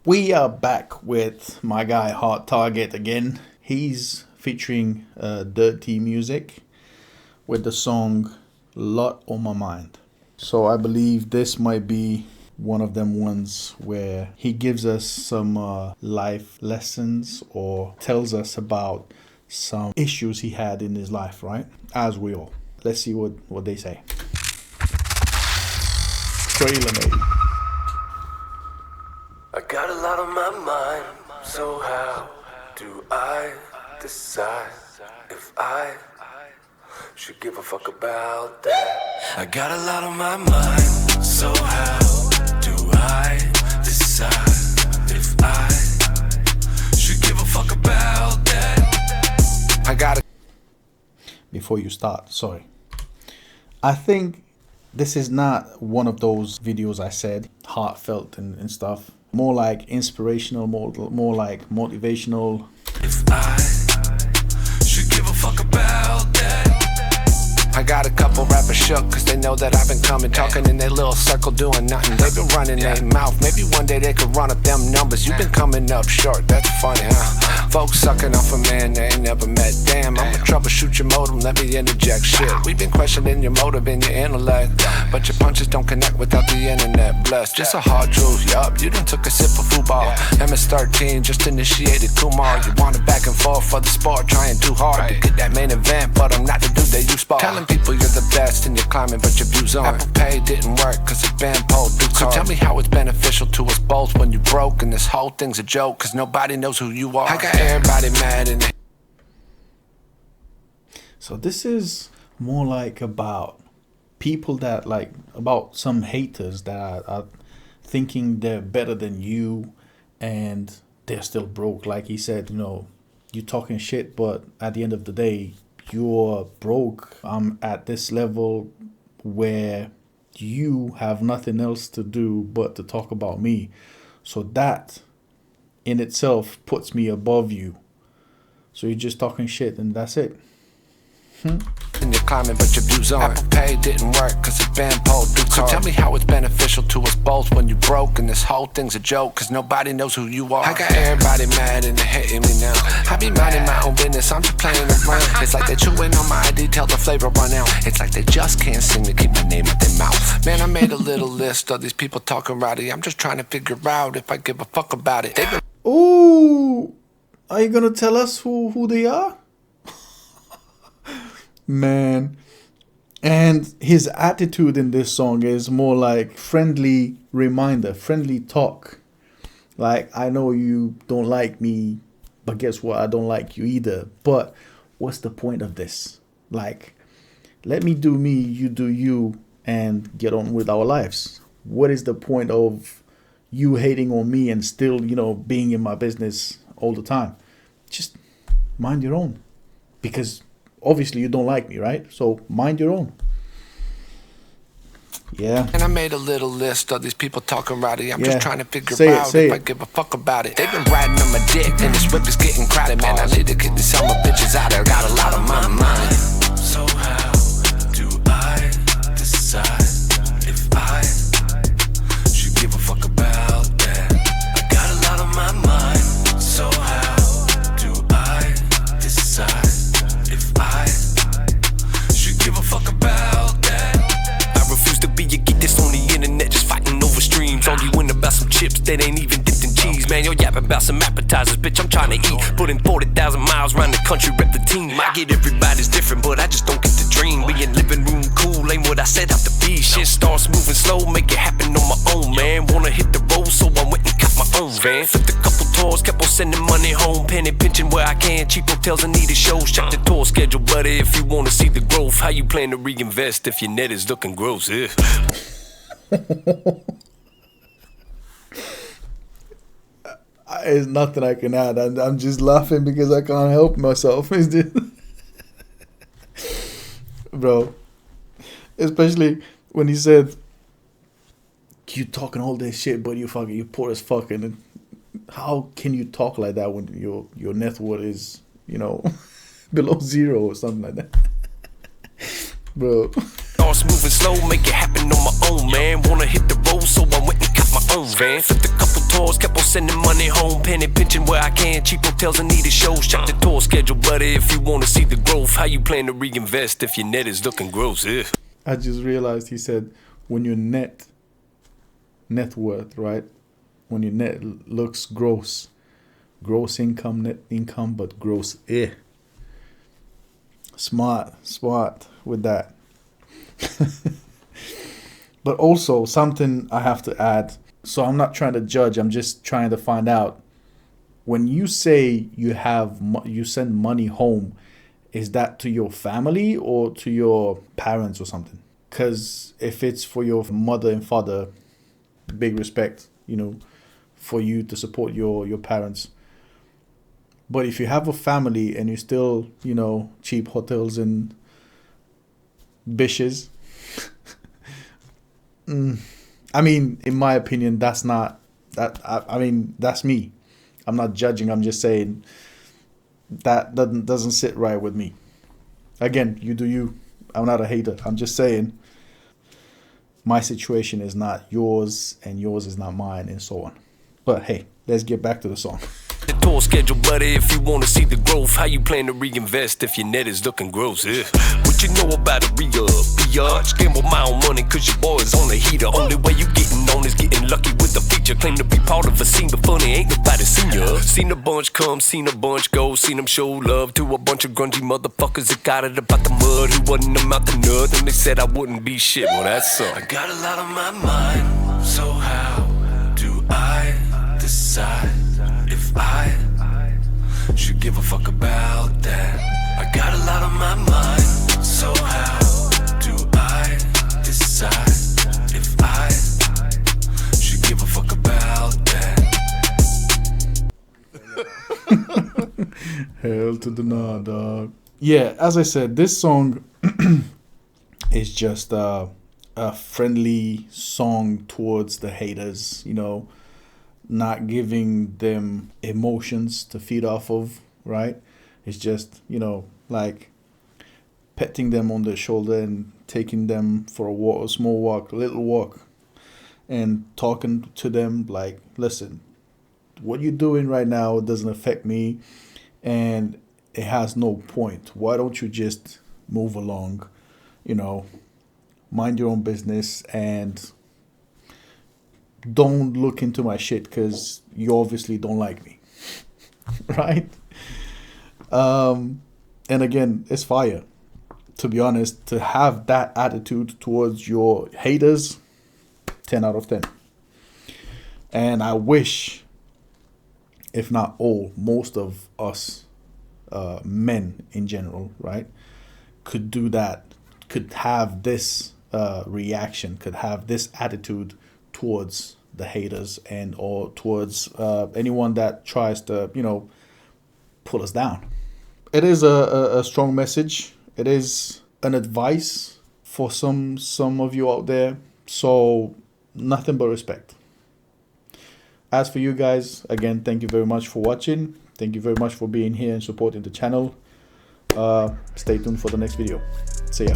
We are back with my guy Hard Target again. He's featuring DurtEMusiC with the song Lot on My Mind. So I believe this might be one of them ones where he gives us some life lessons or tells us about some issues he had in his life, right? As we all. Let's see what they say. Trailer maybe. I got a lot on my mind, so how do I decide if I should give a fuck about that? I got a lot on my mind, so how do I decide if I should give a fuck about that? I got it. Before you start, sorry. I think this is not one of those videos I said, heartfelt and stuff. More like inspirational, more like motivational. If I should give a fuck about that. I got a couple rappers shook cause they know that I've been coming, talking in their little circle doing nothing. They've been running their mouth, maybe one day they could run up them numbers. You've been coming up short, that's funny, huh? Folks sucking off a man they ain't never met. Damn, I'ma troubleshoot your modem, let me interject shit. We've been questioning your motive and your intellect, but your punches don't connect without the internet. Blessed, just a hard truth, yup. You done took a sip of football. MS-13 just initiated Kumar. You want it back and forth for the sport, trying too hard to get that main event, but I'm not the dude that you spar. Telling people you're the best and you're climbing, but your views aren't. Apple Pay didn't work cause it's been pulled through. So tell me how it's beneficial to us both when you broke and this whole thing's a joke cause nobody knows who you are. I got everybody mad and so this is more like about people that about some haters that are thinking they're better than you and they're still broke. Like he said, you're talking shit, but at the end of the day, you're broke. I'm at this level where you have nothing else to do but to talk about me. So that in itself puts me above you. So you're just talking shit and that's it. And you're climbing, but your views aren't. Apple Pay didn't work cause it's been pulled through. So tell me how it's beneficial to us both when you broke and this whole thing's a joke cause nobody knows who you are. I got everybody mad and they're hating me now. I be minding my own business, I'm just playing around. It's like they're chewing on my ID, tell the flavor run out. It's like they just can't seem to keep my name out their mouth. Man, I made a little list of these people talking rowdy. I'm just trying to figure out if I give a fuck about it. Ooh, are you gonna tell us who they are? Man, and his attitude in this song is more like friendly reminder, friendly talk. Like, I know you don't like me, but guess what? I don't like you either. But what's the point of this? Like, let me do me, you do you, and get on with our lives. What is the point of you hating on me and still, being in my business all the time? Just mind your own. Because obviously you don't like me, right? So mind your own. Yeah. And I made a little list of these people talking rowdy. I'm just trying to figure out if I give a fuck about it. They've been riding on my dick and this whip is getting crowded. Man, I need to get these summer bitches out there. Got a lot on my mind. So how do I decide if I should give a fuck about that? I got a lot on my mind. So how do I decide if I should give a fuck about that? I refuse to be a geek that's on the internet just fighting over streams. Arguing about some chips that ain't even dipped in cheese. Man, you're yapping about some appetizers, bitch, I'm trying to eat. Putting 40,000 miles around the country, rep the team. I get everybody's different, but I just don't get the dream. Being living room cool ain't what I set out to be. Shit starts moving slow, make it happen on my own, man. Wanna hit the road, so I went and got my own van. Flipped a couple tours, kept on sending money home. Penny pinching where I can, cheap hotels and needed shows. Check the tour schedule, buddy, if you wanna see the growth. How you plan to reinvest if your net is looking gross? There's nothing I can add. I'm just laughing because I can't help myself. Bro, especially when he said, you talking all this shit, but you poor as fuck. And how can you talk like that when your net worth is, below zero or something like that? Bro. Starts moving slow, make it happen on my own, man. Wanna hit the road, so I went and got my own van. Flipped a couple tours, kept on sending money home, penny pinching where I can, cheap hotels and needed shows. Check the tour schedule, buddy, if you want to see the growth. How you plan to reinvest if your net is looking gross? I just realized he said when your net worth, right? When your net looks gross income, net income, but gross. Smart with that. But also something I have to add. So I'm not trying to judge. I'm just trying to find out. When you say you send money home, is that to your family or to your parents or something? Because if it's for your mother and father, big respect, for you to support your parents. But if you have a family and you still, cheap hotels and bishes, I mean, in my opinion, that's not that. I mean, that's me. I'm not judging. I'm just saying that doesn't sit right with me. Again, you do you. I'm not a hater. I'm just saying my situation is not yours and yours is not mine and so on. But hey, let's get back to the song. The tour schedule, buddy, if you want to see the growth. How you plan to reinvest if your net is looking gross? What you know about a re-up? Gamble my own money cause your boy is on the heater. Only way you getting on is getting lucky with the feature. Claim to be part of a scene, but funny ain't nobody seen ya. Seen a bunch come, seen a bunch go. Seen them show love to a bunch of grungy motherfuckers that got it about the mud. Who wasn't about the nut and they said I wouldn't be shit. Well, that's so. I got a lot on my mind, so how do I decide if I should give a fuck about that? I got a lot on my mind, so how do I decide if I should give a fuck about that? Hell to the nah, dog. Yeah, as I said, this song is just a friendly song towards the haters, not giving them emotions to feed off of, right? It's just, like petting them on the shoulder and taking them for a walk, a small walk, a little walk, and talking to them like, listen, what you're doing right now doesn't affect me and it has no point. Why don't you just move along, mind your own business and don't look into my shit because you obviously don't like me. Right? And again, it's fire. To be honest, to have that attitude towards your haters, 10 out of 10. And I wish, if not all, most of us men in general, right, could do that, could have this reaction, could have this attitude towards the haters and or towards anyone that tries to, pull us down. It is a strong message. It is an advice for some of you out there. So nothing but respect. As for you guys, again, thank you very much for watching. Thank you very much for being here and supporting the channel. Stay tuned for the next video. See ya.